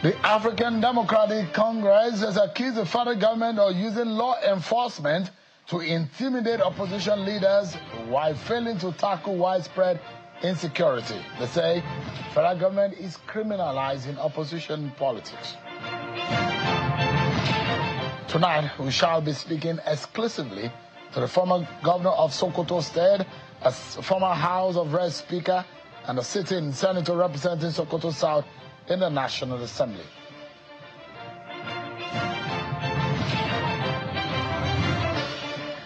The African Democratic Congress has accused the federal government of using law enforcement to intimidate opposition leaders while failing to tackle widespread insecurity. They say the federal government is criminalizing opposition politics. Tonight, we shall be speaking exclusively to the former governor of Sokoto State, a former House of Reps Speaker, and a sitting senator representing Sokoto South in the National Assembly.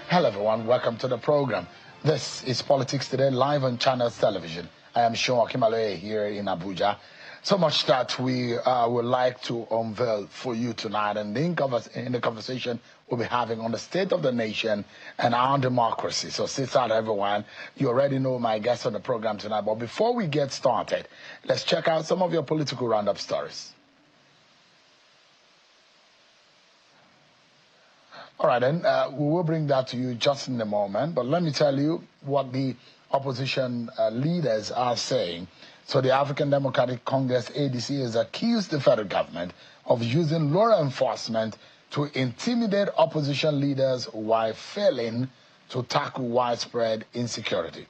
Hello everyone, welcome to the program. This is Politics Today, live on Channels Television. I am Sean Akimaloye here in Abuja. So much that we would like to unveil for you tonight, and in the conversation we'll be having on the state of the nation and our democracy. So sit out everyone. You already know my guests on the program tonight, but before we get started, let's check out some of your political roundup stories. All right, then, we will bring that to you just in a moment, but let me tell you what the opposition leaders are saying. So the African Democratic Congress, ADC, has accused the federal government of using law enforcement to intimidate opposition leaders while failing to tackle widespread insecurity.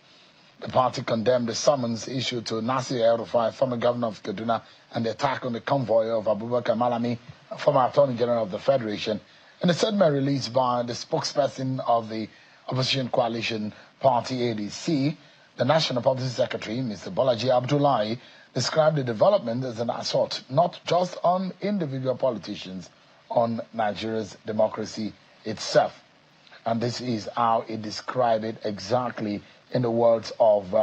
The party condemned the summons issued to Nasir El-Rufai, former governor of Kaduna, and the attack on the convoy of Abubakar Malami, former Attorney General of the Federation. In a statement released by the spokesperson of the opposition coalition party ADC, the National Publicity Secretary, Mr. Bolaji Abdullahi, described the development as an assault not just on individual politicians, on Nigeria's democracy itself. And this is how he described it exactly in the words of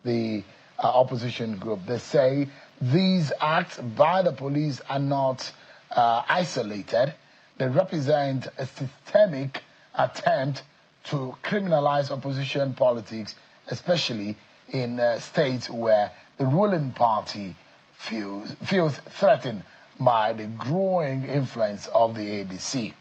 the opposition group. They say these acts by the police are not isolated. They represent a systemic attempt to criminalize opposition politics, especially in states where the ruling party feels threatened by the growing influence of the ADC.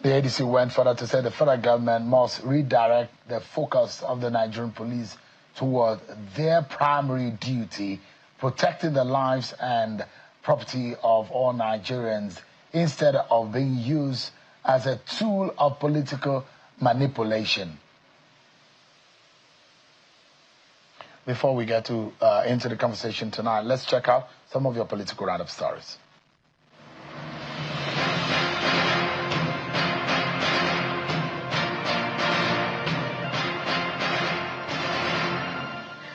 The ADC went further to say the federal government must redirect the focus of the Nigerian police toward their primary duty, protecting the lives and property of all Nigerians, instead of being used as a tool of political manipulation. Before we get into the conversation tonight, let's check out some of your political roundup stories.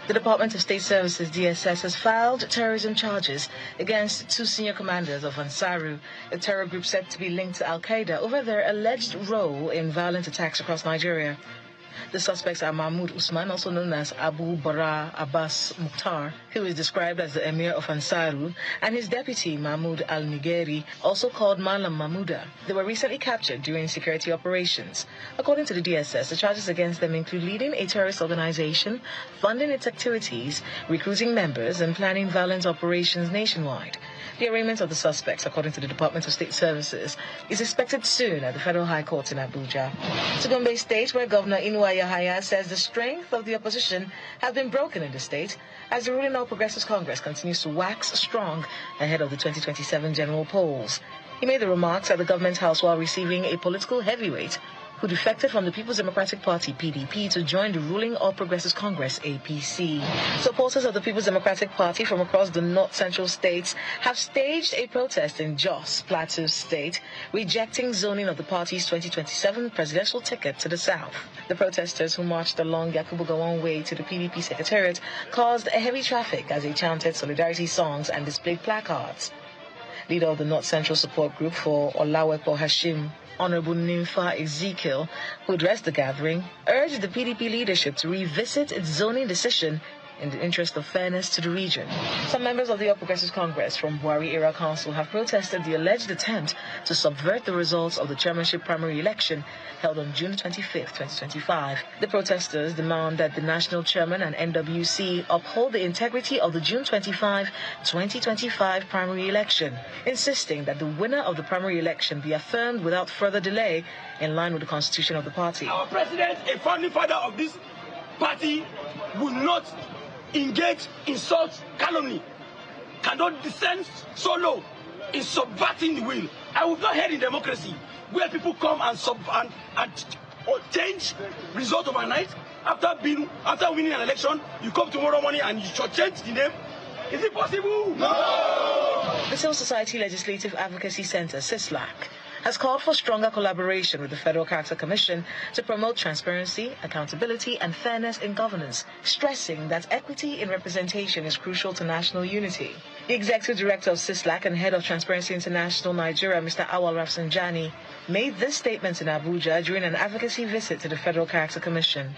The Department of State Services, DSS, has filed terrorism charges against two senior commanders of Ansaru, a terror group said to be linked to Al-Qaeda, over their alleged role in violent attacks across Nigeria. The suspects are Mahmoud Usman, also known as Abu Bara Abbas Mukhtar, who is described as the emir of Ansaru, and his deputy Mahmoud Al-Nigeri, also called Malam Mahmouda. They were recently captured during security operations. According to the DSS, the charges against them include leading a terrorist organization, funding its activities, recruiting members, and planning violent operations nationwide. The arraignment of the suspects, according to the Department of State Services, is expected soon at the Federal High Court in Abuja. To Gombe State, where Governor Inuwa Yahaya says the strength of the opposition has been broken in the state as the ruling All Progressives Congress continues to wax strong ahead of the 2027 general polls. He made the remarks at the government house while receiving a political heavyweight who defected from the People's Democratic Party, PDP, to join the ruling All Progressives Congress, APC. Supporters of the People's Democratic Party from across the north-central states have staged a protest in Jos, Plateau State, rejecting zoning of the party's 2027 presidential ticket to the south. The protesters, who marched along Yakubu Gowon Way to the PDP secretariat, caused heavy traffic as they chanted solidarity songs and displayed placards. Leader of the North Central Support Group for Olawepo Hashim, Honorable Nympha Ezekiel, who addressed the gathering, urged the PDP leadership to revisit its zoning decision in the interest of fairness to the region. Some members of the All Progressives Congress from Buhari-era Council have protested the alleged attempt to subvert the results of the chairmanship primary election held on June 25, 2025. The protesters demand that the national chairman and NWC uphold the integrity of the June 25, 2025 primary election, insisting that the winner of the primary election be affirmed without further delay in line with the constitution of the party. Our president, a founding father of this party will not engage in such calumny, cannot descend so low in subverting the will. I will not head in democracy where people come and change result overnight. After winning an election, you come tomorrow morning and you should change the name. Is it possible? No! The Civil Society Legislative Advocacy Center, CISLAC, has called for stronger collaboration with the Federal Character Commission to promote transparency, accountability, and fairness in governance, stressing that equity in representation is crucial to national unity. The Executive Director of CISLAC and Head of Transparency International Nigeria, Mr. Awal Rafsanjani, made this statement in Abuja during an advocacy visit to the Federal Character Commission.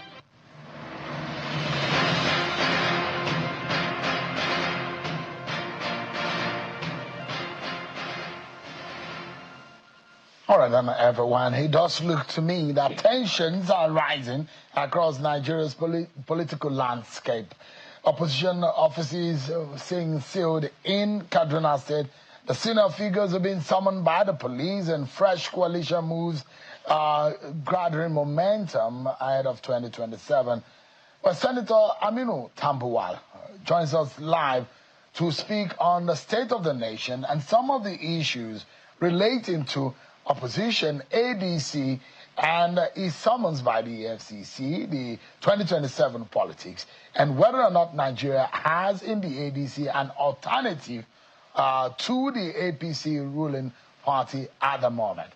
All right, then, everyone. It does look to me that tensions are rising across Nigeria's political landscape. Opposition offices being sealed in Kaduna State. The senior figures have been summoned by the police, and fresh coalition moves are gathering momentum ahead of 2027. But Senator Aminu Tambuwal joins us live to speak on the state of the nation and some of the issues relating to opposition, ADC, and his summons by the FCC, the 2027 politics, and whether or not Nigeria has in the ADC an alternative to the APC ruling party at the moment.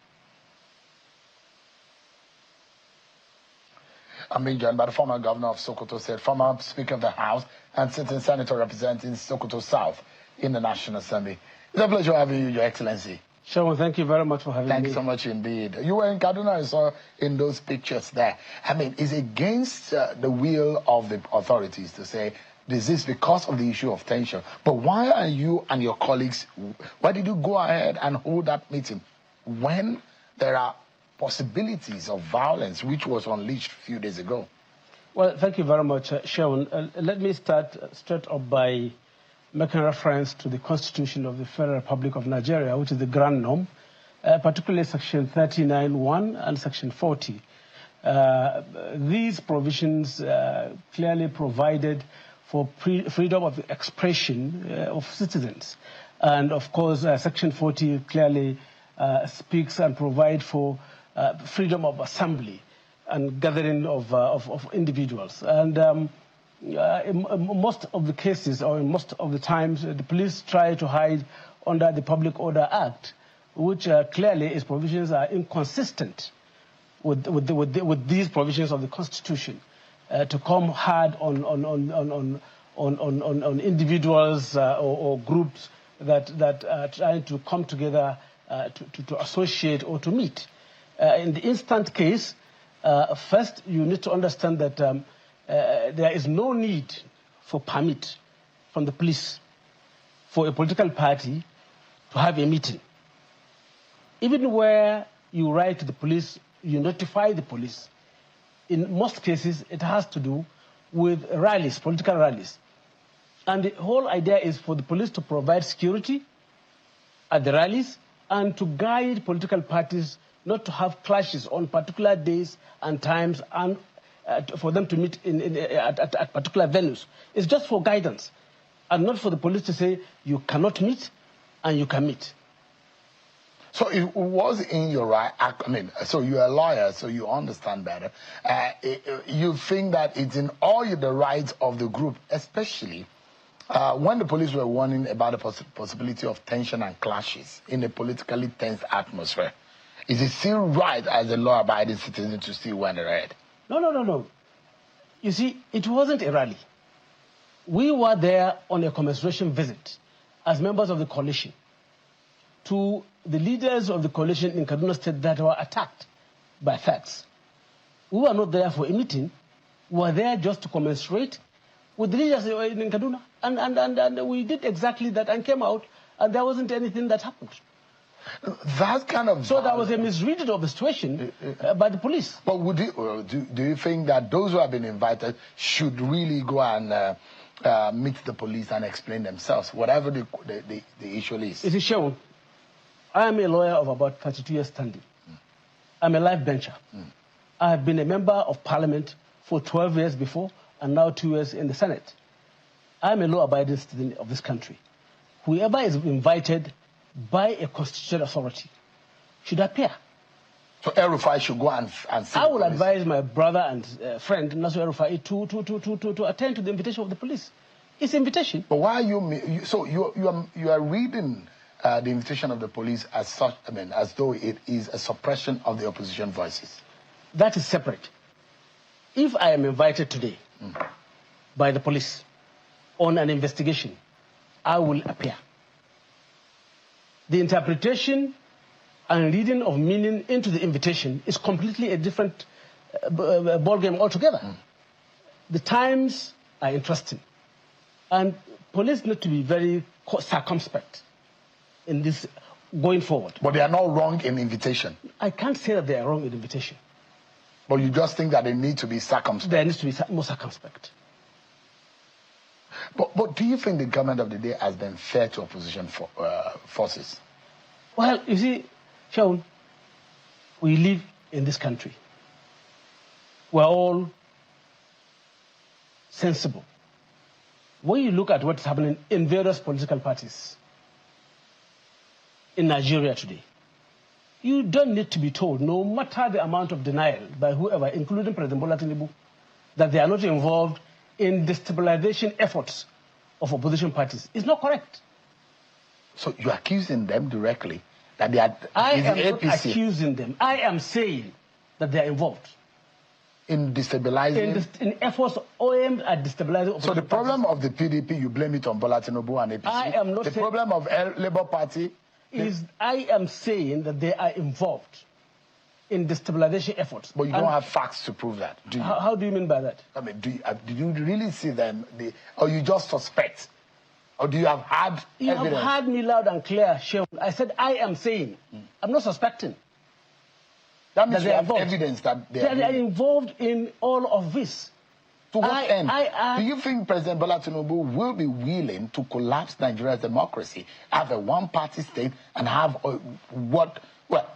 I'm being joined by the former governor of Sokoto State, former Speaker of the House, and sitting senator representing Sokoto South in the National Assembly. It's a pleasure having you, Your Excellency. Sure, thank you very much for having me. Thank you so much indeed. You were in Kaduna, I saw in those pictures there. I mean, it's against the will of the authorities to say this is because of the issue of tension. But why are you and your colleagues, why did you go ahead and hold that meeting when there are possibilities of violence which was unleashed a few days ago? Well, thank you very much, Sharon. Let me start straight up by making reference to the Constitution of the Federal Republic of Nigeria, which is the grand norm, particularly Section 39(1) and Section 40. These provisions clearly provided for freedom of expression of citizens. And of course, Section 40 clearly speaks and provides for freedom of assembly and gathering of individuals. And in most of the cases, or in most of the times, the police try to hide under the Public Order Act, which clearly its provisions are inconsistent with these provisions of the Constitution, to come hard on individuals or groups that are trying to come together to associate or to meet. In the instant case, first you need to understand that there is no need for permit from the police for a political party to have a meeting. Even where you write to the police, you notify the police, in most cases it has to do with rallies, political rallies. And the whole idea is for the police to provide security at the rallies and to guide political parties not to have clashes on particular days and times, and for them to meet at particular venues. It's just for guidance, and not for the police to say you cannot meet and you can meet. So it was in your right, I mean, so you're a lawyer, so you understand better. You think that it's in all the rights of the group, especially when the police were warning about the possibility of tension and clashes in a politically tense atmosphere. Is it still right as a law-abiding citizen to still went ahead? No. You see, it wasn't a rally. We were there on a commemoration visit as members of the coalition to the leaders of the coalition in Kaduna State that were attacked by thugs. We were not there for a meeting. We were there just to commiserate with the leaders in Kaduna. And we did exactly that and came out, and there wasn't anything that happened. That kind of... So there was a misreading of the situation by the police. But would you, do you think that those who have been invited should really go and meet the police and explain themselves, whatever the issue is? It is shown. I am a lawyer of about 32 years standing. I'm a life bencher. I have been a member of parliament for 12 years before, and now 2 years in the Senate. I'm a law-abiding citizen of this country. Whoever is invited by a constitutional authority should appear. So El-Rufai should go and see I will advise my brother and friend, Nasser El-Rufai, to attend to the invitation of the police. It's invitation. But why are you... So you are reading the invitation of the police as such, I mean, as though it is a suppression of the opposition voices. That is separate. If I am invited today by the police on an investigation, I will appear. The interpretation and reading of meaning into the invitation is completely a different ballgame altogether. The times are interesting. And police need to be very circumspect in this going forward. But they are not wrong in invitation. I can't say that they are wrong in invitation. But you just think that they need to be circumspect. There needs to be more circumspect. But do you think the government of the day has been fair to opposition forces? Well, you see, Shaun, we live in this country. We're all sensible. When you look at what's happening in various political parties in Nigeria today, you don't need to be told, no matter the amount of denial by whoever, including President Bola Tinubu, that they are not involved in destabilization efforts of opposition parties. It's not correct. So you're accusing them directly that they are... I am not accusing them. I am saying that they are involved. In destabilizing... In efforts aimed at destabilizing... So the problem of the PDP, you blame it on Bola Tinubu and APC. I am not the problem of Labour Party... I am saying that they are involved in destabilization efforts. But you don't have facts to prove that, do you? How do you mean by that? I mean, did you really see them, or you just suspect? Or do you have had evidence? You have heard me loud and clear, Shaun. I said I am saying. I'm not suspecting. That means you have evidence that they are involved in all of this. To what end? Do you think President Bola Tinubu will be willing to collapse Nigeria's democracy, have a one-party state, and have what... Well,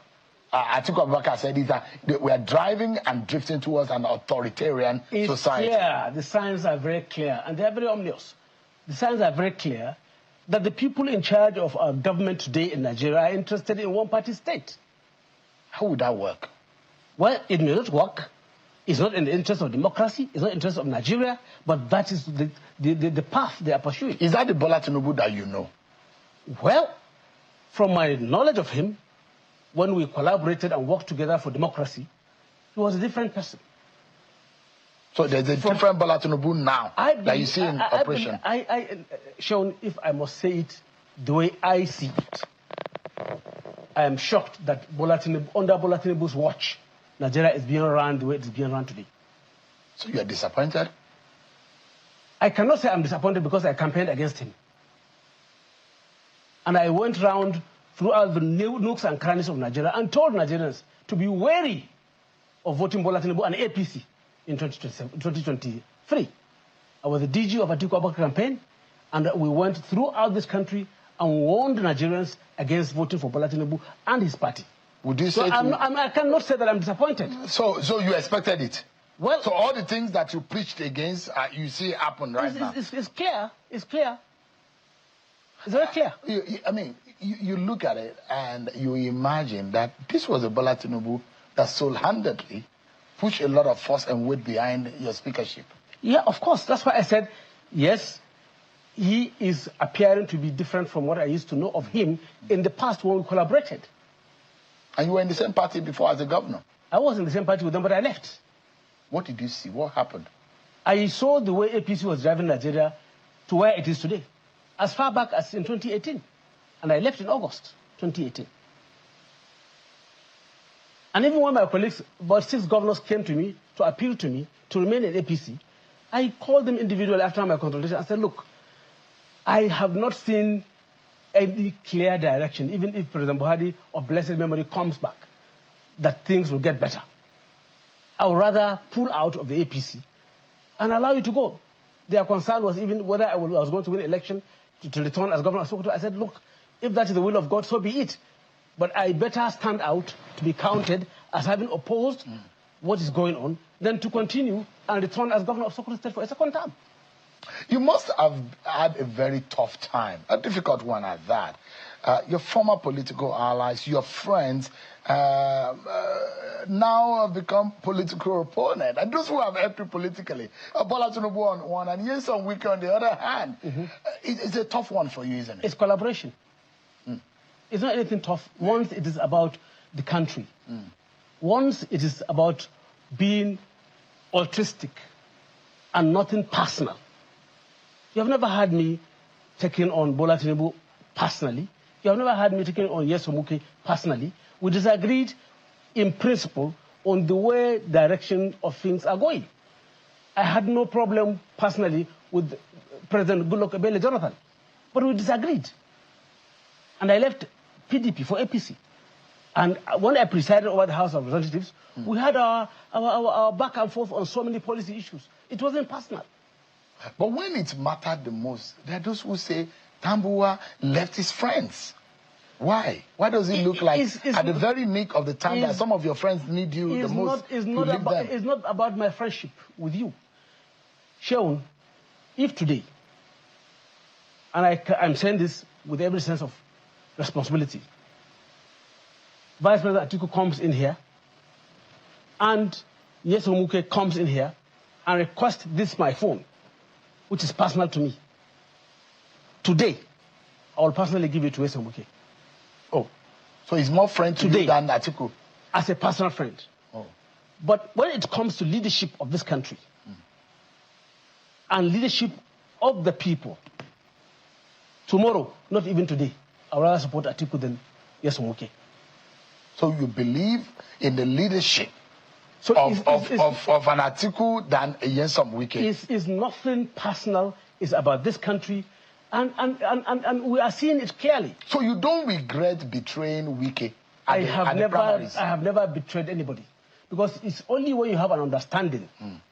Atiku Abubakar said is that we are driving and drifting towards an authoritarian society. It's clear. The signs are very clear, and they are very ominous. The signs are very clear that the people in charge of our government today in Nigeria are interested in one-party state. How would that work? Well, it may not work. It's not in the interest of democracy. It's not in the interest of Nigeria. But that is the path they are pursuing. Is that the Bola Tinubu that you know? Well, from my knowledge of him, when we collaborated and worked together for democracy, he was a different person. So there's a different Bola Tinubu now that you see in operation? Shaun, if I must say it the way I see it, I am shocked that under Bola Tinubu's watch, Nigeria is being run the way it is being run today. So you are disappointed? I cannot say I'm disappointed because I campaigned against him. And I went round throughout the nooks and crannies of Nigeria and told Nigerians to be wary of voting Bola Tinubu and APC in 2023. I was the DG of Atiku Abubakar campaign, and we went throughout this country and warned Nigerians against voting for Bola Tinubu and his party. Would you say I cannot say that I'm disappointed. So you expected it? Well, so all the things that you preached against, you see happen right now? It's clear. It's clear. It's very clear. You look at it and you imagine that this was a Bola Tinubu that single-handedly pushed a lot of force and weight behind your speakership. Yeah, of course. That's why I said, yes, he is appearing to be different from what I used to know of him in the past when we collaborated. And you were in the same party before as a governor? I was in the same party with them, but I left. What did you see? What happened? I saw the way APC was driving Nigeria to where it is today, as far back as in 2018. And I left in August 2018. And even when my colleagues, about 6 governors, came to me to appeal to me to remain in APC, I called them individually after my consultation and said, look, I have not seen any clear direction, even if President Buhari of blessed memory comes back, that things will get better. I would rather pull out of the APC and allow you to go. Their concern was even whether I was going to win the election to return as governor of Sokoto. I said, look, if that is the will of God, so be it. But I better stand out to be counted as having opposed what is going on than to continue and return as governor of Sokoto State for a second term. You must have had a very tough time, a difficult one at that. Your former political allies, your friends, now have become political opponents. And those who have helped you politically, Bola Tinubu on one and Nyesom Wike on the other hand. It's a tough one for you, isn't it? It's collaboration. It's not anything tough. Once it is about the country. Once it is about being altruistic and nothing personal. You have never had me taking on Bola Tinubu personally. You have never had me taking on Nyesom Wike personally. We disagreed in principle on the way direction of things are going. I had no problem personally with President Goodluck Ebele Jonathan, but we disagreed. And I left PDP for APC. And when I presided over the House of Representatives, we had our back and forth on so many policy issues. It wasn't personal. But when it mattered the most, there are those who say Tambuwal left his friends. Why? Why does it look like at the very nick of the time that some of your friends need you the most, it's not about my friendship with you. Sheon, if today, and I'm saying this with every sense of responsibility, Vice President Atiku comes in here, and Nyesom Wike comes in here and requests this my phone, which is personal to me. Today, I will personally give it to Nyesom Wike. Oh, so he's more friend to you than Atiku? As a personal friend. Oh. But when it comes to leadership of this country, and leadership of the people, tomorrow, not even today, I would rather support Atiku than Nyesom Wike. So you believe in the leadership of an Atiku than a Nyesom Wike? It's nothing personal. It's about this country. And we are seeing it clearly. So you don't regret betraying Wike? I have never betrayed anybody. Because it's only when you have an understanding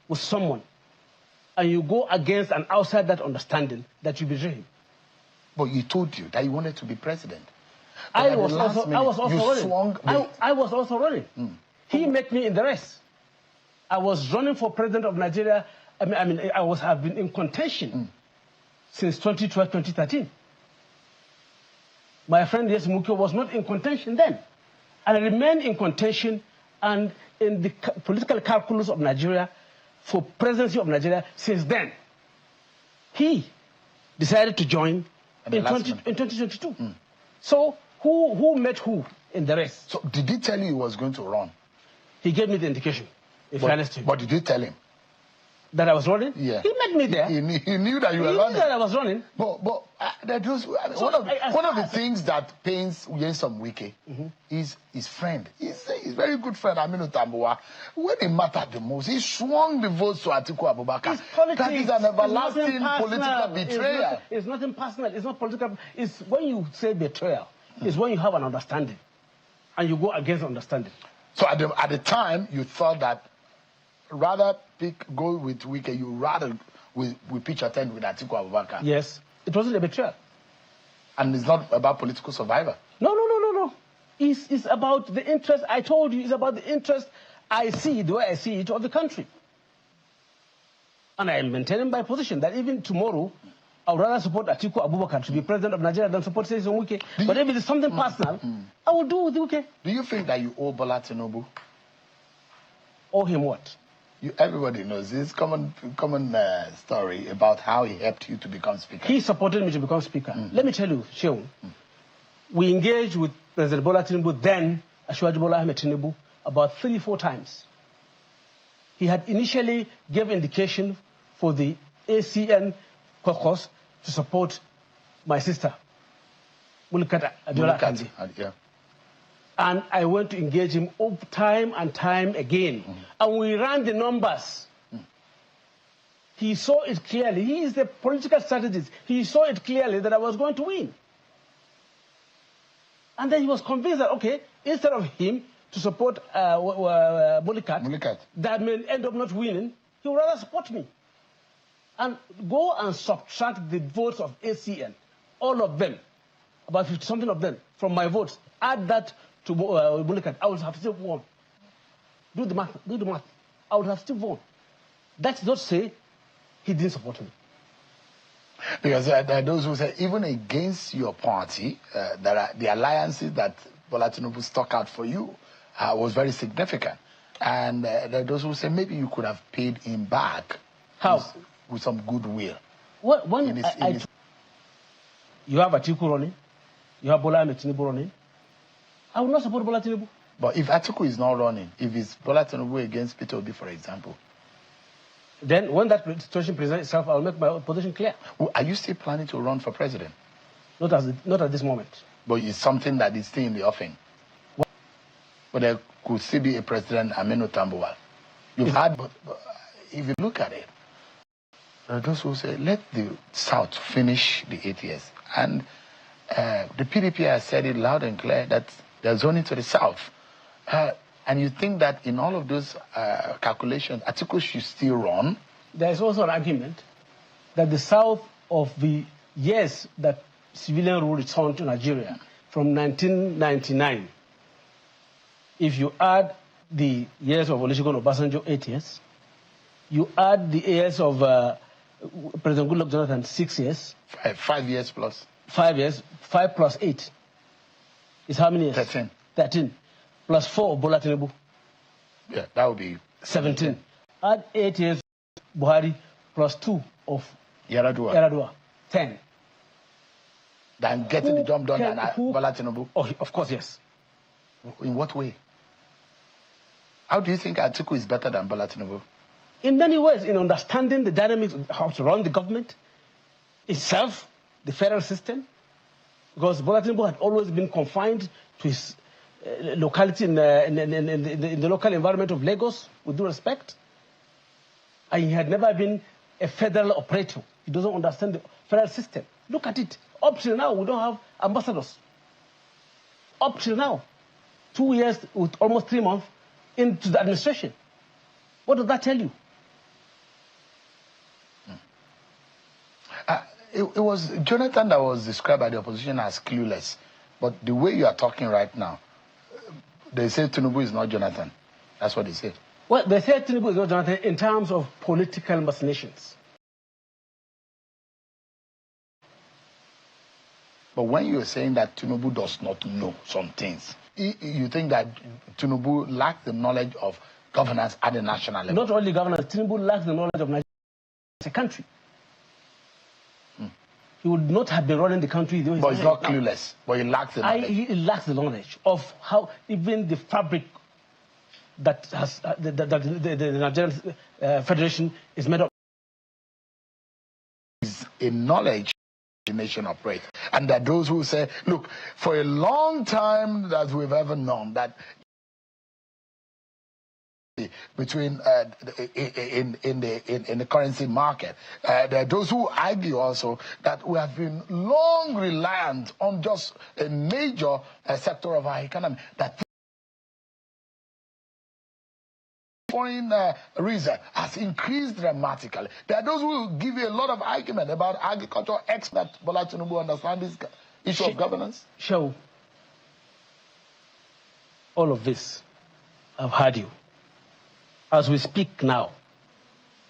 with someone and you go against and outside that understanding that you betray him. But he told you that he wanted to be president. I was also running. He met me in the race. I was running for president of Nigeria. Have been in contention since 2012, 2013. My friend Nyesom Wike was not in contention then. And I remained in contention and in the political calculus of Nigeria for presidency of Nigeria since then. He decided to join in 2022. So who met who in the race? So did he tell you he was going to run? He gave me the indication, in fairness to him. But did you tell him? That I was running? Yeah. He met me there. He knew that you were running. He knew that I was running. But one of the things that pains Nyesom Wike is his friend. He's a very good friend, Aminu Tambuwal. When it mattered the most, he swung the votes to Atiku Abubakar. That is an everlasting political betrayal. It's nothing personal. It's not political. It's when you say betrayal, it's when you have an understanding and you go against understanding. So at the time, you thought that rather go with Wike, you rather we pitch a tent with Atiku Abubakar. Yes. It wasn't a betrayal. And it's not about political survivor. No. It's about the interest, I told you, it's about the interest I see, the way I see it, of the country. And I am maintaining my position that even tomorrow, I would rather support Atiku Abubakar to be president of Nigeria than support Nyesom Wike. But if it is something personal, I will do with Wike. Do you think that you owe Bola Tinubu? Owe him what? Everybody knows this common story about how he helped you to become speaker. He supported me to become speaker. Let me tell you, Sheon, we engaged with President Bola Tinubu, then Asiwaju Bola Ahmed Tinubu, about 3-4 times. He had initially gave indication for the ACN caucus to support my sister, Mulikat Abiola Kandi. Yeah. And I went to engage him time and time again. And we ran the numbers. He saw it clearly. He is the political strategist. He saw it clearly that I was going to win. And then he was convinced that, okay, instead of him to support Mulikat, that may end up not winning, he would rather support me. And go and subtract the votes of ACN, all of them, about 50-something of them, from my votes. Add that to Mulikat, I would have still won. Do the math. Do the math. I would have still won. That's not say he didn't support me. Because there are those who say even against your party, there are the alliances that Bola Tinubu stuck out for you was very significant. And there are those who say maybe you could have paid him back. How? With some goodwill. Well, you have Atiku running, you have Bola Tinubu running. I will not support Bola Tinubu. But if Atiku is not running, if it's Bola Tinubu against Peter Obi, for example, then when that situation presents itself, I will make my position clear. Well, are you still planning to run for president? Not at this moment. But it's something that is still in the offing. What? But there could still be a president, Aminu Tambuwal. You've had, but if you look at it, there are those who say, let the South finish the 8 years. And the PDP has said it loud and clear that they're zoning to the South. And you think that in all of those calculations, Atiku should still run? There's also an argument that the South of the years that civilian rule returned to Nigeria from 1999, if you add the years of Olusegun Obasanjo, 8 years, you add the years of President Goodluck Jonathan, 6 years. 5 years plus. 5 years. 5 plus 8 is how many years? 13. 13. Plus 4 of Bola Tinubu. Yeah, that would be 17. Add 8 years Buhari plus 2 of Yaradua. 10. Than getting the job done than Bola Tinubu? Oh, of course, yes. In what way? How do you think Atiku is better than Bola Tinubu? In many ways, in understanding the dynamics of how to run the government itself, the federal system, because Bola Tinubu had always been confined to his locality in the local environment of Lagos, with due respect. And he had never been a federal operator. He doesn't understand the federal system. Look at it. Up till now, we don't have ambassadors. Up till now. 2 years with almost 3 months into the administration. What does that tell you? It was Jonathan that was described by the opposition as clueless. But the way you are talking right now, they say Tinubu is not Jonathan. That's what they say. Well, they say Tinubu is not Jonathan in terms of political machinations. But when you're saying that Tinubu does not know some things, you think that Tinubu lacks the knowledge of governance at the national level? Not only governance, Tinubu lacks the knowledge of Nigeria as a country. He would not have been running the country. But he's not clueless. But he lacks the knowledge. He lacks the knowledge of how even the fabric that has the Nigerian Federation is made up. Is a knowledge the nation operates. And that those who say, look, for a long time that we've ever known that between in the currency market. There are those who argue also that we have been long reliant on just a major sector of our economy, that foreign reserve has increased dramatically. There are those who will give you a lot of argument about agriculture expert Bola Tinubu understand this issue of governance. Sure. All of this, I've heard you. As we speak now,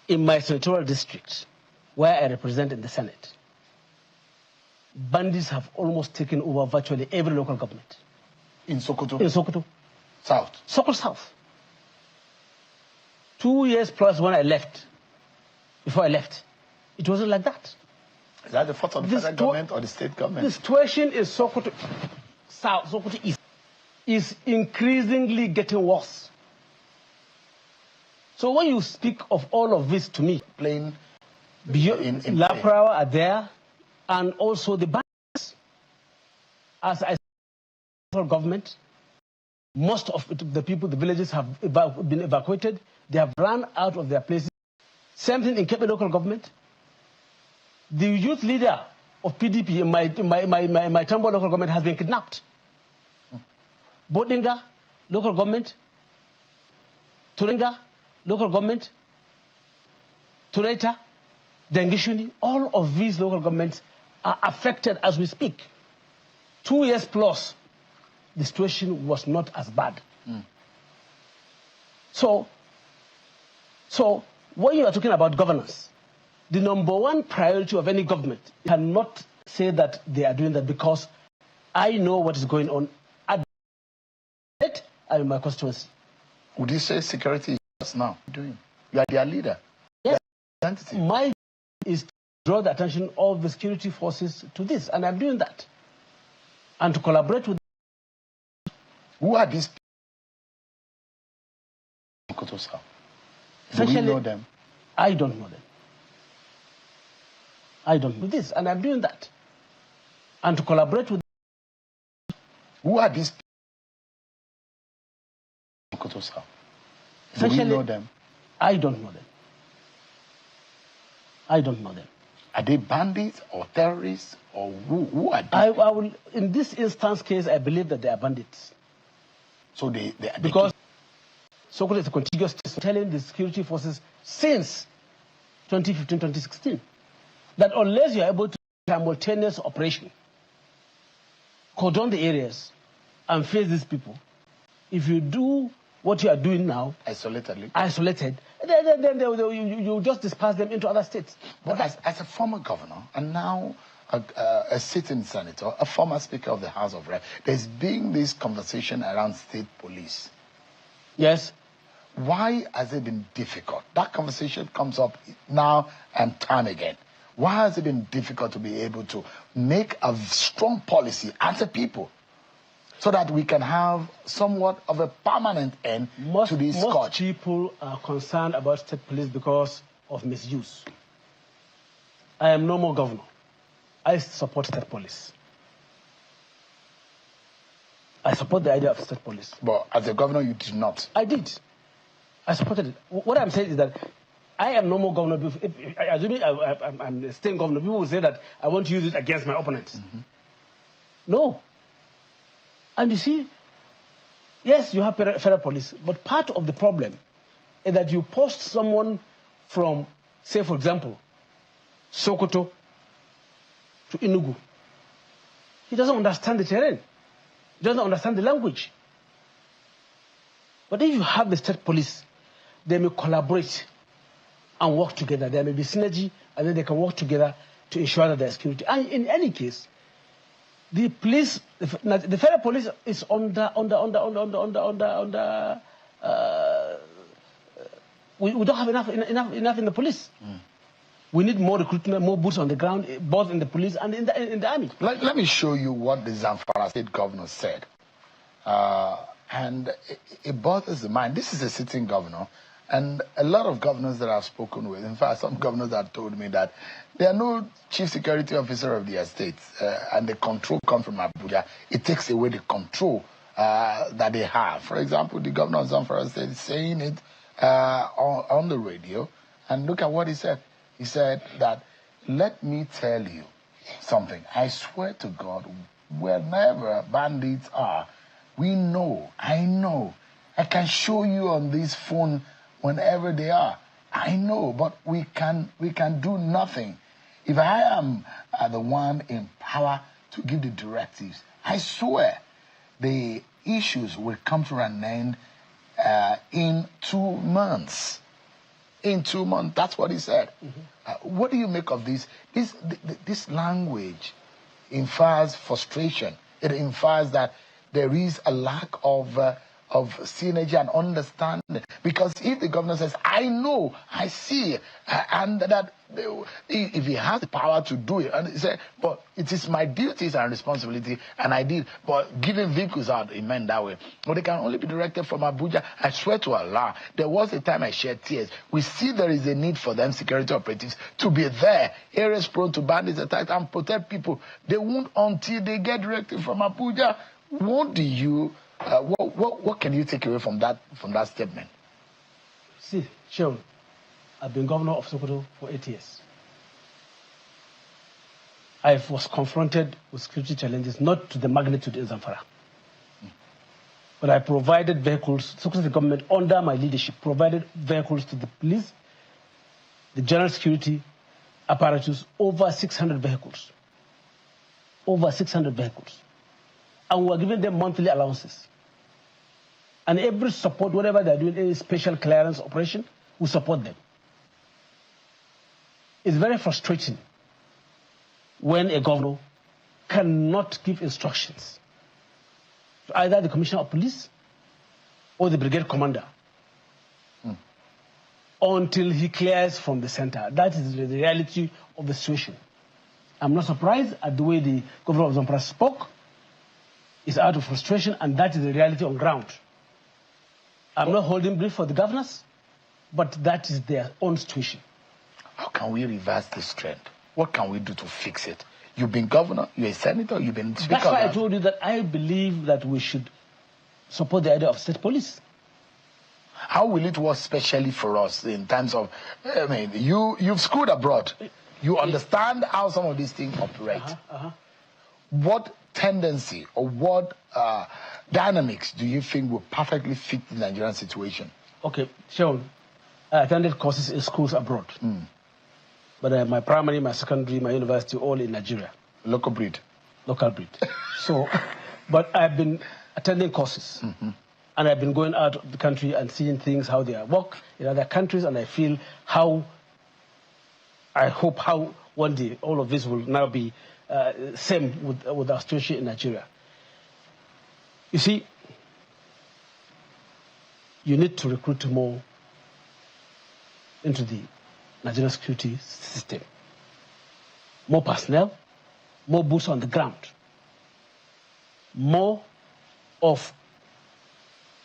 in my senatorial district, where I represent in the Senate, bandits have almost taken over virtually every local government. In Sokoto? In Sokoto. South? Sokoto South. 2 years plus when I left, before I left, it wasn't like that. Is that the fault of the federal government or the state government? The situation in Sokoto South, Sokoto East, is increasingly getting worse. So when you speak of all of this to me, plain Laprawa are there, and also the banks, as I said, government, most of the people, the villages have been evacuated. They have run out of their places. Same thing in Kebe local government. The youth leader of PDP in my Tambuwal local government has been kidnapped. Bodinga local government, Turinga local government, Tureta, Dengishuni, all of these local governments are affected as we speak. 2 years plus, the situation was not as bad. So when you are talking about governance, the number one priority of any government cannot say that they are doing that because I know what is going on at it and in my constituency. Would you say security is just now doing? You are their leader. Yes. Their entity. My job is to draw the attention of the security forces to this, and I'm doing that. And to collaborate with them. Who are these people? Do we know them? I don't know them. I don't know this, and I'm doing that. And to collaborate with them. Who are these people? Do we know them? I don't know them. I don't know them. Are they bandits or terrorists or who are they? I will, in this instance case, I believe that they are bandits. So because Sokoto is a contiguous state telling the security forces since 2015, 2016 that unless you are able to do simultaneous operation, cordon the areas and face these people, if you do what you are doing now, isolated, then you just disperse them into other states. But as a former governor and now a sitting senator, a former speaker of the House of Reps, there's been this conversation around state police. Yes. Why has it been difficult? That conversation comes up now and time again. Why has it been difficult to be able to make a strong policy as a people so that we can have somewhat of a permanent end to this scourge? Most people are concerned about state police because of misuse. I am no more governor. I support state police. I support the idea of state police. But as a governor, you did not. I did. I supported it. What I'm saying is that I am no more governor. Assuming I'm a state governor, people will say that I want to use it against my opponents. Mm-hmm. No. And you see, yes, you have federal police, but part of the problem is that you post someone from, say, for example, Sokoto to Enugu. He doesn't understand the terrain. He doesn't understand the language. But if you have the state police, they may collaborate and work together. There may be synergy, and then they can work together to ensure that there's security. And in any case, the police, the federal police is we don't have enough in the police. Mm. We need more recruitment, more boots on the ground, both in the police and in the army. Let me show you what the Zamfara state governor said. And it bothers the mind. This is a sitting governor, and a lot of governors that I've spoken with, in fact, some governors have told me that there are no chief security officer of their states, and the control comes from Abuja. It takes away the control that they have. For example, the governor of Zamfara State is saying it on the radio, and look at what he said. He said that, let me tell you something. I swear to God, wherever bandits are, we know, I know. I can show you on this phone whenever they are. I know, but we can do nothing. If I am the one in power to give the directives, I swear the issues will come to an end in 2 months. In 2 months, that's what he said. Mm-hmm. What do you make of this? This language infers frustration. It infers that there is a lack of synergy and understanding. Because if the governor says, I know, I see, and that if he has the power to do it, and he said, but it is my duties and responsibility, and I did, but giving vehicles out, it meant that way. But they can only be directed from Abuja. I swear to Allah, there was a time I shed tears. We see there is a need for them security operatives to be there, areas prone to bandits attacks, and protect people. They won't until they get directed from Abuja. What do you... what can you take away from that statement? See, Shehu, I've been governor of Sokoto for 8 years. I was confronted with security challenges, not to the magnitude in Zamfara. But I provided vehicles, Sokoto government, under my leadership, provided vehicles to the police, the general security apparatus, over 600 vehicles. Over 600 vehicles. And we were giving them monthly allowances. And every support, whatever they're doing, any special clearance operation, we support them. It's very frustrating when a governor cannot give instructions to either the commissioner of police or the brigade commander until he clears from the center. That is the reality of the situation. I'm not surprised at the way the governor of Zamfara spoke. It's out of frustration, and that is the reality on ground. I'm not holding brief for the governors, but that is their own situation. How can we reverse this trend? What can we do to fix it? You've been governor, you're a senator, you've been speaker. That's why I told you that I believe that we should support the idea of state police. How will it work specially for us in terms of, I mean, you've schooled abroad. You understand how some of these things operate. What tendency or what dynamics do you think will perfectly fit the Nigerian situation? Okay, Sean, I attended courses in schools abroad. But my primary, my secondary, my university, all in Nigeria. Local breed. Local breed. So, but I've been attending courses. And I've been going out of the country and seeing things, how they work in other countries, and I feel I hope how one day all of this will now be same with our situation in Nigeria. You see, you need to recruit more into the Nigerian security system. More personnel, more boots on the ground, more of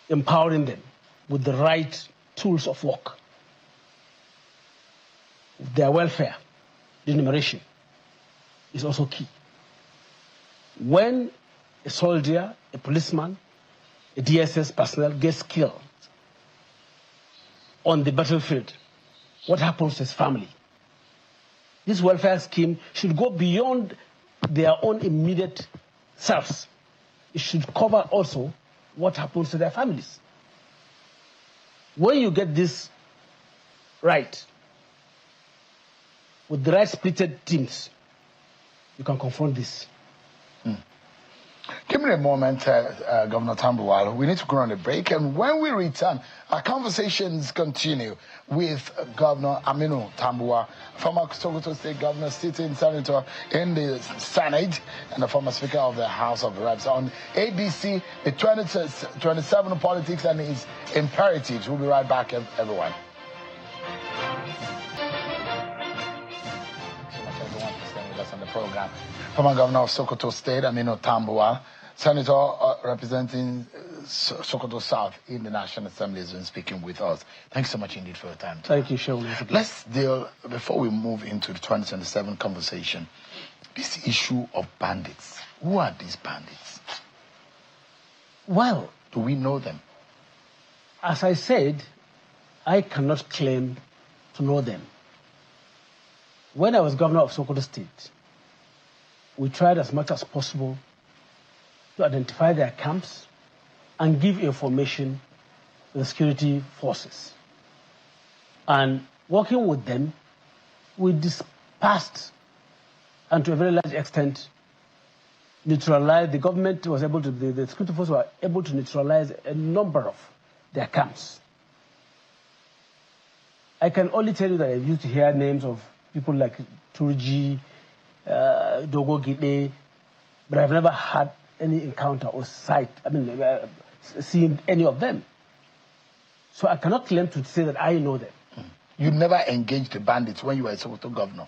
empowering them with the right tools of work. Their welfare, the enumeration, is also key. When a soldier, a policeman, a DSS personnel gets killed on the battlefield, what happens to his family? This welfare scheme should go beyond their own immediate selves. It should cover also what happens to their families. When you get this right, with the right splitted teams, you can confront this. Give me a moment, Governor Tambuwal. We need to go on a break, and when we return, our conversations continue with Governor Aminu Tambuwal, former Sokoto State Governor, sitting senator in the Senate, and the former Speaker of the House of Reps, on ADC, the 2027 politics and its imperatives. We'll be right back, everyone. Everyone for staying with us on the program. Former Governor of Sokoto State, Aminu Tambuwal, Senator representing Sokoto South in the National Assembly, has been speaking with us. Thanks so much indeed for your time. Thank you, Sean. Let's deal, before we move into the 2027 conversation, this issue of bandits. Who are these bandits? Well, do we know them? As I said, I cannot claim to know them. When I was governor of Sokoto State, we tried as much as possible to identify their camps and give information to the security forces. And working with them, we dispersed and to a very large extent neutralized, the government was able to, the security forces were able to neutralize a number of their camps. I can only tell you that I used to hear names of people like Turji, Dogo Gide, but I've never had any encounter or seen any of them. So I cannot claim to say that I know them. You never engaged the bandits when you were a Sokoto governor?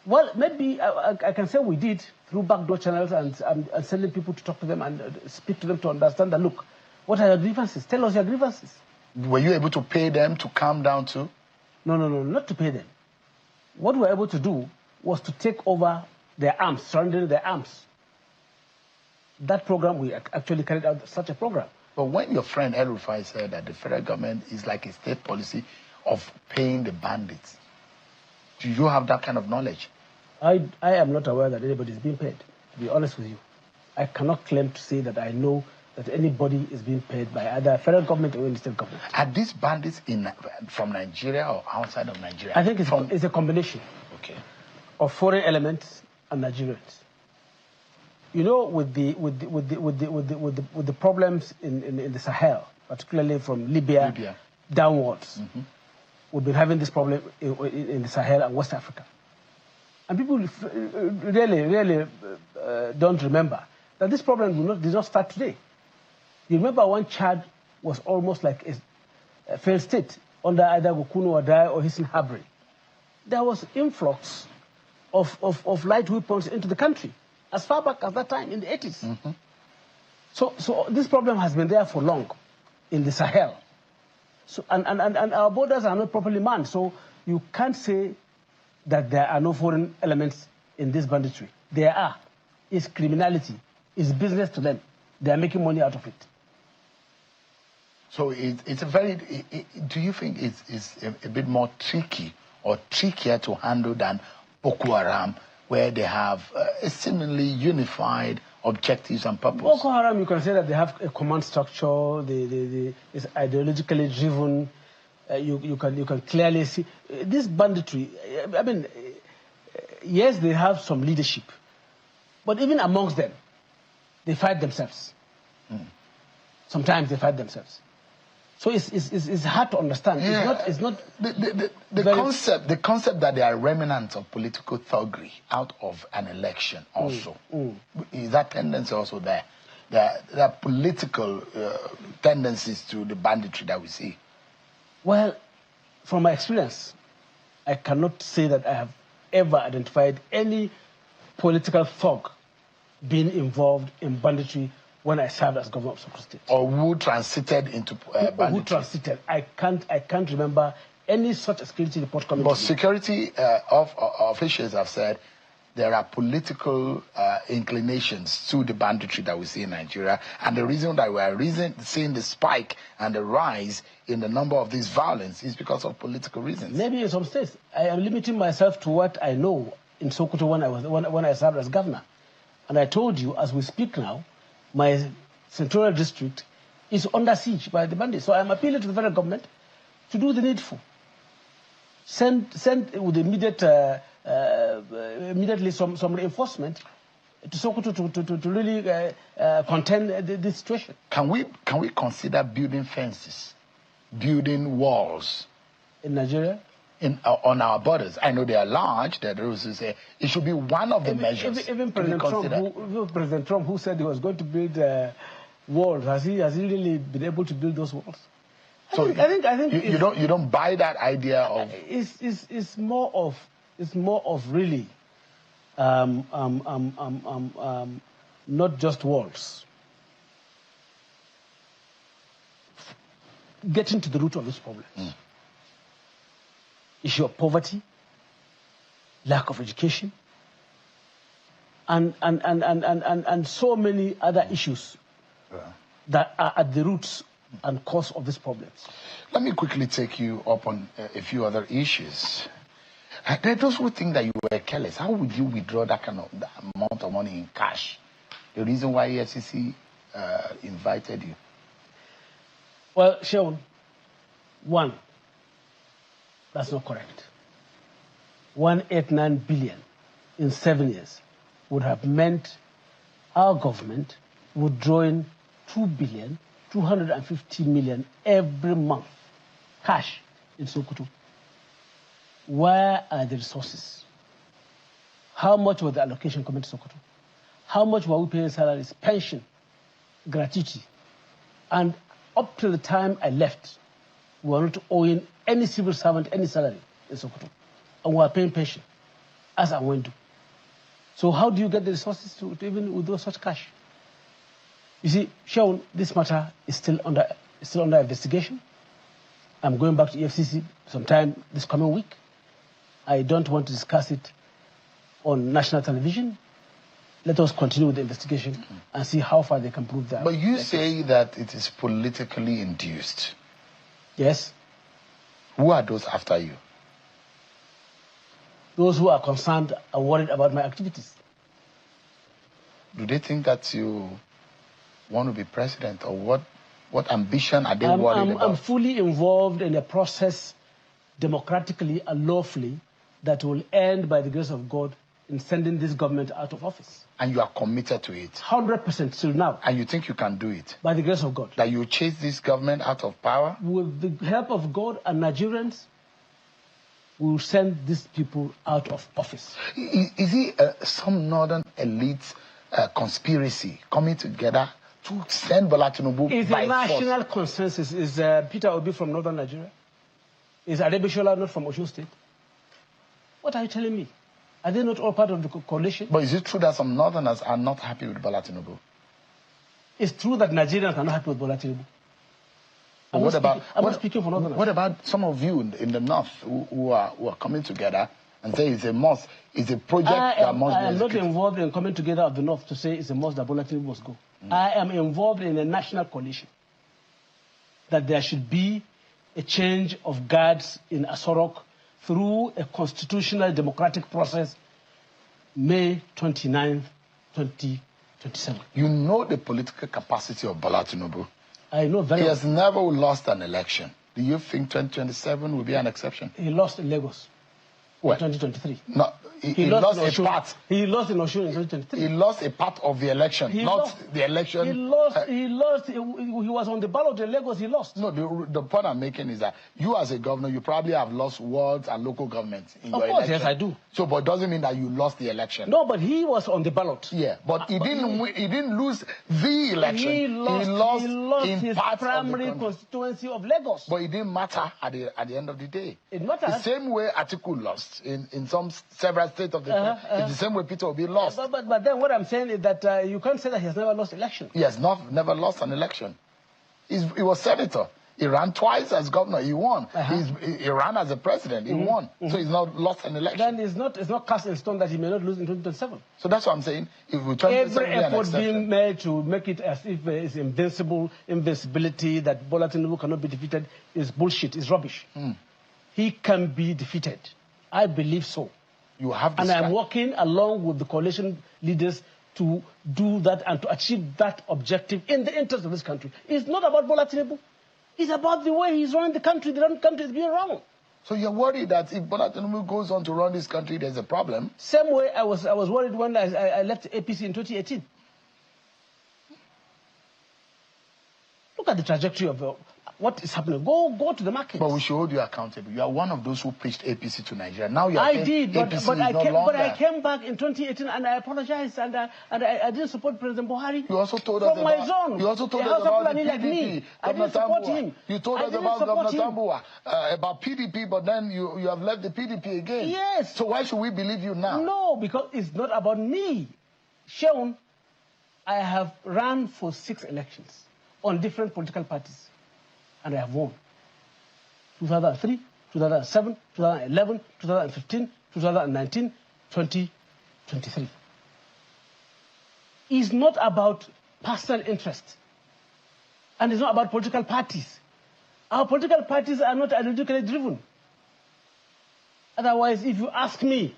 Well, maybe I can say we did through backdoor channels and sending people to talk to them and speak to them to understand that, look, what are your grievances? Tell us your grievances. Were you able to pay them to calm down too? No, not to pay them. What we were able to do was to take over their arms, surrendering their arms. That program, we actually carried out such a program. But when your friend El Rufai said that the federal government is like a state policy of paying the bandits, do you have that kind of knowledge? I am not aware that anybody is being paid, to be honest with you. I cannot claim to say that I know that anybody is being paid by either federal government or any state government. Are these bandits from Nigeria or outside of Nigeria? I think it's a combination of foreign elements and Nigerians. You know, with the problems in the Sahel particularly from Libya. Downwards. We've been having this problem in the Sahel and West Africa. And people really don't remember that this problem did not start today. You remember when Chad was almost like a failed state under either Gokunu Wadai or Hisn Habre. There was influx of light weapons into the country as far back as that time in the 80s. So this problem has been there for long in the Sahel. So, and our borders are not properly manned, so you can't say that there are no foreign elements in this banditry. There are. It's criminality. It's business to them. They are making money out of it. So it's a very, do you think it's a bit more tricky or trickier to handle than Boko Haram, where they have seemingly unified objectives and purpose? Boko Haram, you can say that they have a command structure, it's ideologically driven. You can clearly see this banditry. I mean, yes, they have some leadership, but even amongst them, they fight themselves. Sometimes they fight themselves. So it's hard to understand. Yeah. It's not the concept that they are remnants of political thuggery out of an election also. Is that tendency also there? There are political tendencies to the banditry that we see. Well, from my experience, I cannot say that I have ever identified any political thug being involved in banditry when I served as governor of Sokoto State. Or who transited into banditry? Who transited? I can't remember any such security report coming. But security officials have said there are political inclinations to the banditry that we see in Nigeria, and the reason that we are seeing the spike and the rise in the number of these violence is because of political reasons. Maybe in some states. I am limiting myself to what I know in Sokoto when I served as governor, and I told you, as we speak now, my senatorial district is under siege by the bandits. So I'm appealing to the federal government to do the needful. Send with immediately some reinforcement to Sokoto to really contain this situation. Can we consider building fences, building walls in Nigeria? On our borders? I know they are large. There are those who say it should be one of the measures. Even President Trump, who said he was going to build walls, has he really been able to build those walls? So I think you don't buy that idea of. It's more of really not just walls. Getting to the root of this problem. Issue of poverty, lack of education, and so many other issues that are at the roots and cause of these problems. Let me quickly take you up on a few other issues. There are those who think that you were careless. How would you withdraw that amount of money in cash? The reason why EFCC invited you? Well, Sean, one, that's not correct. 189 billion in 7 years would have meant our government withdrawing 2.25 billion every month, cash in Sokoto. Where are the resources? How much was the allocation coming to Sokoto? How much were we paying salaries, pension, gratuity? And up to the time I left, we were not owing any civil servant any salary in Sokoto. And we were paying pension, as I went to. So how do you get the resources to even withdraw such cash? You see, Sean, this matter is still under investigation. I'm going back to EFCC sometime this coming week. I don't want to discuss it on national television. Let us continue with the investigation and see how far they can prove that. But you say that it is politically induced. Yes. Who are those after you? Those who are concerned and worried about my activities. Do they think that you want to be president, or what ambition are they worried about? I'm fully involved in a process democratically and lawfully that will end, by the grace of God, in sending this government out of office. And you are committed to it? 100% till now. And you think you can do it? By the grace of God. That you chase this government out of power? With the help of God and Nigerians, we will send these people out of office. Is it some northern elite conspiracy coming together to send Bola Tinubu by force? It's a national consensus. Is Peter Obi from northern Nigeria? Is Adebishola not from Osun State? What are you telling me? Are they not all part of the coalition? But is it true that some northerners are not happy with Bola Tinubu? It's true that Nigerians are not happy with Bola Tinubu. I'm not speaking for northerners. What about some of you in the north who are coming together and say it's a must, it's a project that must be executed? I am not involved in coming together of the north to say it's a must that Bola Tinubu must go. I am involved in a national coalition that there should be a change of guards in Asorok through a constitutional democratic process, May 29th, 2027. You know the political capacity of Bola Tinubu. I know very well. He has never lost an election. Do you think 2027 will be an exception? He lost in Lagos in 2023. No, he lost a part. He lost in Osun in 2023. He lost a part of the election, the election. He lost. He was on the ballot in Lagos. He lost. No, the point I'm making is that you, as a governor, you probably have lost wards and local governments in your election. Yes, I do. So, but it doesn't mean that you lost the election. No, but he was on the ballot. Yeah, but he didn't lose the election. He lost in his primary constituency of Lagos. But it didn't matter at the end of the day. It mattered. The same way Atiku lost in several states of the country. It's the same way Peter Obi lost. But then what I'm saying is that you can't say that he has never lost election. He has never lost an election. He was senator. He ran twice as governor. He won. He ran as a president. He won. So he's not lost an election. Then it's not cast in stone that he may not lose in 2027. So that's what I'm saying. If we every effort being made to make it as if it's invincibility, that Bola Tinubu cannot be defeated, is bullshit. Is rubbish. He can be defeated. I believe so. You have and I'm working along with the coalition leaders to do that and to achieve that objective in the interest of this country. It's not about Bola Tinubu. It's about the way he's running the country. The country is being run. So you're worried that if Bola Tinubu goes on to run this country, there's a problem? Same way I was worried when I left APC in 2018. Look at the trajectory of what is happening. Go to the market. But we should hold you accountable. You are one of those who preached APC to Nigeria. Now you are I did, but I came back in 2018 and I apologized and I didn't support President Buhari. You also told us my zone. You also told us about the PDP. Like me. I didn't support him. You told us about Governor Tambuwal, about PDP, but then you have left the PDP again. Yes. So why should we believe you now? No, because it's not about me. Sean, I have run for 6 elections on different political parties. And I have won. 2003, 2007, 2011, 2015, 2019, 2023. It's not about personal interest. And it's not about political parties. Our political parties are not ideologically driven. Otherwise, if you ask me,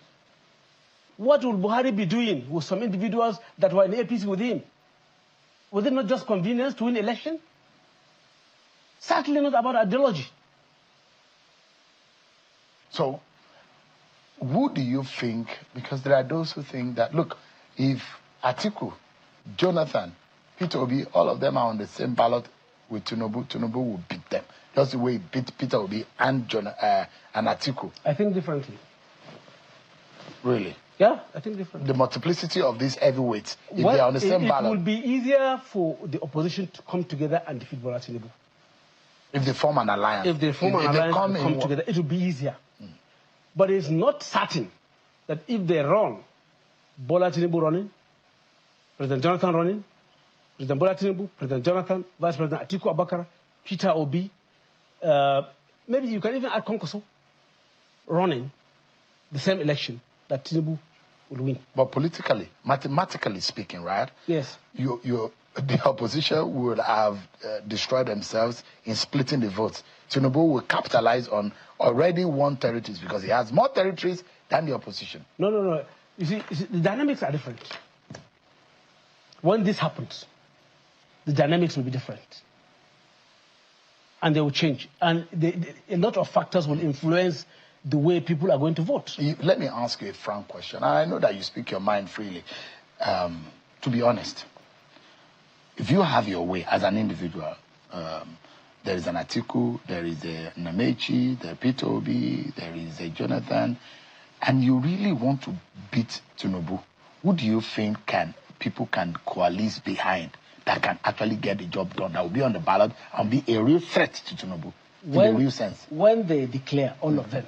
what will Buhari be doing with some individuals that were in APC with him? Was it not just convenience to win election? Certainly not about ideology. So, who do you think, because there are those who think that, look, if Atiku, Jonathan, Peter Obi, all of them are on the same ballot with Tinubu, Tinubu will beat them. Just the way he beat Peter Obi and Atiku. I think differently. Really? Yeah, I think differently. The multiplicity of these heavyweights, if they are on the same ballot. It will be easier for the opposition to come together and defeat Bola Tinubu. If they form an alliance. If they form an alliance and come together, it will be easier. But it's not certain that if they run, Bola Tinubu running, President Jonathan running, President Bola Tinubu, President Jonathan, Vice President Atiku Abubakar, Peter Obi, maybe you can even add Konkoso, running the same election, that Tinubu will win. But politically, mathematically speaking, right? Yes. The opposition would have destroyed themselves in splitting the votes. Tinubu will capitalize on already won territories because he has more territories than the opposition. No. You see, the dynamics are different. When this happens, the dynamics will be different. And they will change. And a lot of factors will influence the way people are going to vote. Let me ask you a frank question. I know that you speak your mind freely. To be honest, if you have your way as an individual, there is an Atiku, there is a Namechi, there is Peter Obi, there is a Jonathan, and you really want to beat Tinubu, who do you think people can coalesce behind that can actually get the job done, that will be on the ballot and be a real threat to Tinubu, in the real sense? When they declare, all of them,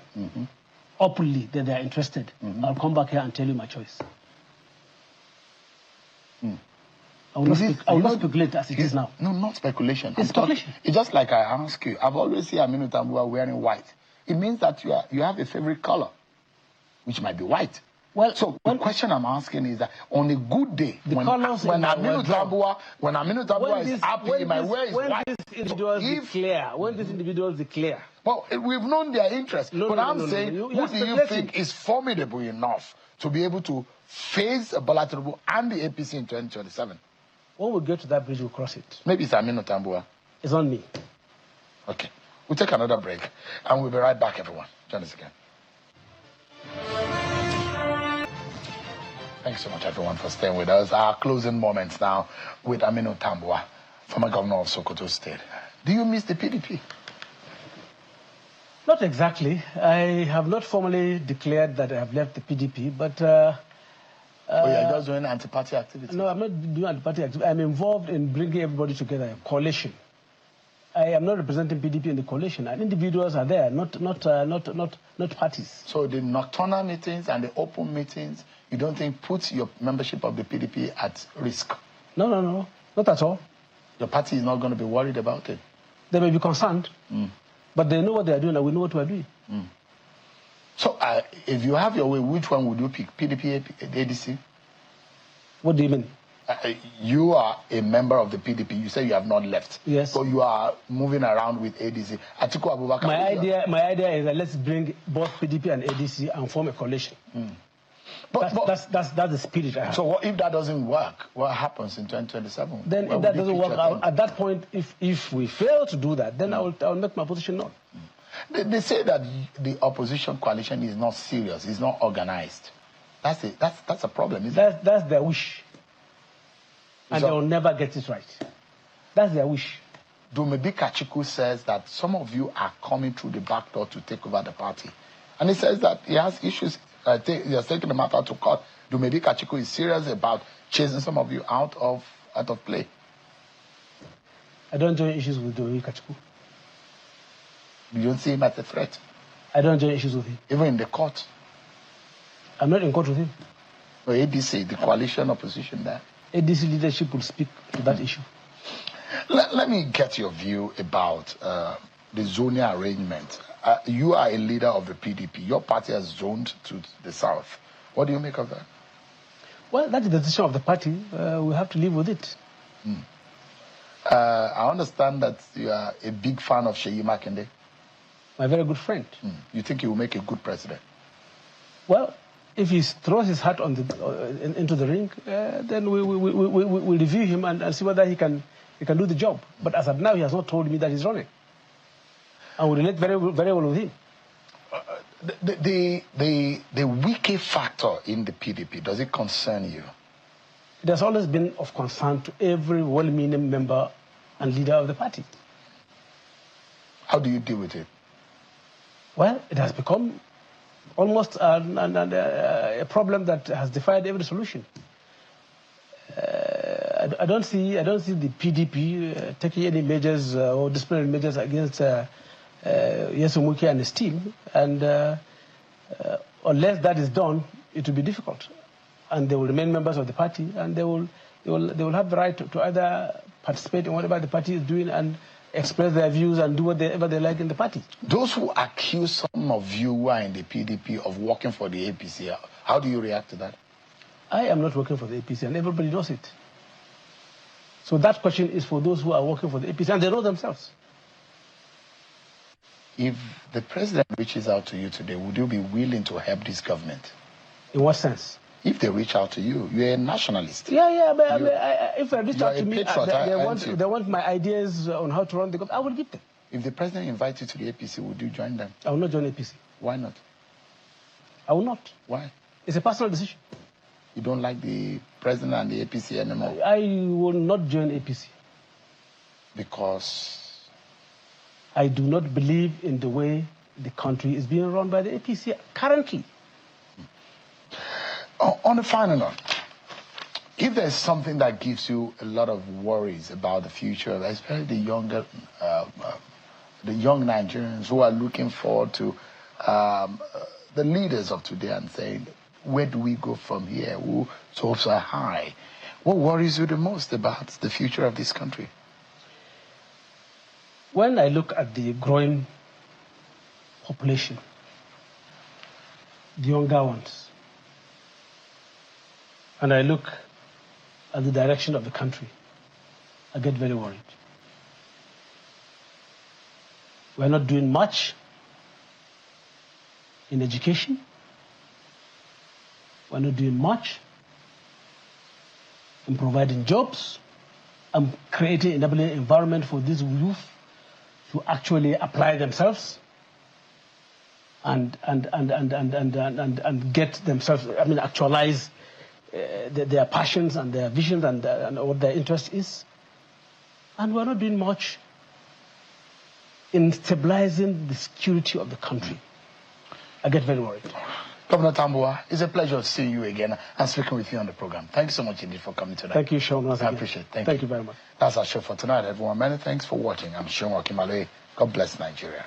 openly that they are interested, I'll come back here and tell you my choice. I will not speculate as it is now. No, not speculation. It's speculation. It's just like I ask you. I've always seen Aminu Tambuwal wearing white. It means that you have a favorite color, which might be white. Well, so the question I'm asking is that on a good day, when Aminu Tambuwal is happy, he might wear his white. When these individuals declare. Well, we've known their interest. But I'm saying, who do you think is formidable enough to be able to face Bola Tinubu and the APC in 2027? When we get to that bridge, we'll cross it. Maybe it's Aminu Tambuwal. It's on me. Okay. We'll take another break, and we'll be right back, everyone. Join us again. Thanks so much, everyone, for staying with us. Our closing moments now with Aminu Tambuwal, former governor of Sokoto State. Do you miss the PDP? Not exactly. I have not formally declared that I have left the PDP, but... you're just doing anti-party activity? No, I'm not doing anti-party activity. I'm involved in bringing everybody together, a coalition. I am not representing PDP in the coalition, and individuals are there, not parties. So the nocturnal meetings and the open meetings, you don't think puts your membership of the PDP at risk? No, not at all. Your party is not going to be worried about it? They may be concerned, but they know what they are doing, and we know what we are doing. So if you have your way, which one would you pick? PDP, ADC? What do you mean? You are a member of the PDP. You say you have not left. Yes. So you are moving around with ADC. Atiku Abubakar. My idea is that let's bring both PDP and ADC and form a coalition. That's the spirit I have. So what if that doesn't work? What happens in 2027? Then if that doesn't work, at that point, if we fail to do that, then I'll make my position known. They say that the opposition coalition is not serious, it's not organized. That's a problem, isn't it? That's their wish. And they will never get it right. That's their wish. Dumebi Kachiku says that some of you are coming through the back door to take over the party. And he says that he has issues. He has taken the matter to court. Dumebi Kachiku is serious about chasing some of you out of play. I don't join issues with Dumebi Kachiku. You don't see him as a threat? I don't join issues with him. Even in the court? I'm not in court with him. So ADC, the coalition opposition there? ADC leadership will speak to that issue. Let me get your view about the zoning arrangement. You are a leader of the PDP. Your party has zoned to the south. What do you make of that? Well, that's the decision of the party. We have to live with it. I understand that you are a big fan of Seyi Makinde. My very good friend. You think he will make a good president? Well, if he throws his hat into the ring, then we'll review him and see whether he can do the job. But as of now, he has not told me that he's running. I will relate very well with him. The wiki factor in the PDP, does it concern you? It has always been of concern to every well-meaning member and leader of the party. How do you deal with it? Well, it has become almost a problem that has defied every solution. I don't see the PDP taking any measures or disciplinary measures against Yesumuke and his team, and unless that is done, it will be difficult. And they will remain members of the party, and they will have the right to either participate in whatever the party is doing and express their views and do whatever they like in the party. Those who accuse some of you who are in the PDP of working for the APC, how do you react to that? I am not working for the APC, and everybody knows it. So that question is for those who are working for the APC, and they know themselves. If the president reaches out to you today, would you be willing to help this government? In what sense? If they reach out to you, you're a nationalist. Yeah, but if they reach out to me, they want my ideas on how to run the government, I will give them. If the president invites you to the APC, would you join them? I will not join APC. Why not? I will not. Why? It's a personal decision. You don't like the president and the APC anymore? I will not join APC. Because? I do not believe in the way the country is being run by the APC currently. On a final note, if there's something that gives you a lot of worries about the future, especially the young Nigerians who are looking forward to the leaders of today and saying, where do we go from here? Whose hopes are high? What worries you the most about the future of this country? When I look at the growing population, the younger ones, and I look at the direction of the country, I get very worried. We're not doing much in education. We're not doing much in providing jobs and creating an enabling environment for these youth to actually apply themselves and get themselves, actualize their passions and their visions and what their interest is. And we're not doing much in stabilizing the security of the country. I get very worried. Governor Tambuwal, it's a pleasure seeing you again and speaking with you on the program. Thank you so much indeed for coming tonight. Thank you, Sean. I appreciate it. Thank you very much. That's our show for tonight, everyone. Many thanks for watching. I'm Sean Okimale. God bless Nigeria.